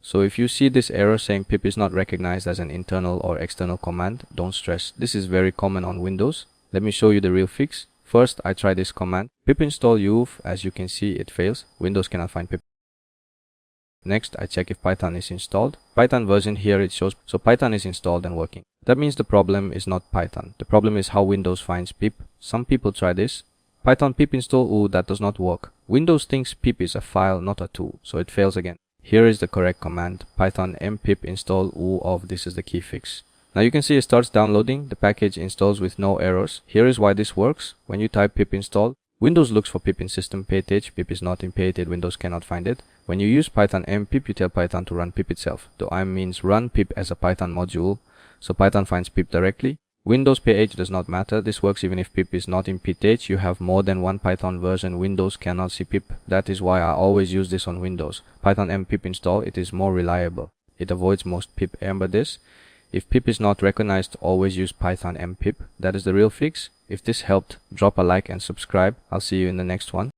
So if you see this error saying pip is not recognized as an internal or external command, don't stress. This is very common on Windows. Let me show you the real fix. First, I try this command. Pip install UWF. As you can see, it fails. Windows cannot find pip. Next, I check if Python is installed. Python version here it shows, so Python is installed and working. That means the problem is not Python. The problem is how Windows finds pip. Some people try this. Python pip install oo, that does not work. Windows thinks pip is a file, not a tool, so it fails again. Here is the correct command. Python mpip install oo of. This is the key fix. Now you can see it starts downloading. The package installs with no errors. Here is why this works. When you type pip install, Windows looks for pip in system pth. Pip is not in pth. Windows cannot find it. When you use Python mpip, you tell Python to run pip itself. The im means run pip as a Python module, so Python finds pip directly. Windows ph does not matter. This works even if pip is not in pth. You have more than one Python version. Windows cannot see pip. That is why I always use this on Windows. Python mpip install, it is more reliable. It avoids most pip. Remember this. If pip is not recognized, always use Python mpip. That is the real fix. If this helped, drop a like and subscribe. I'll see you in the next one.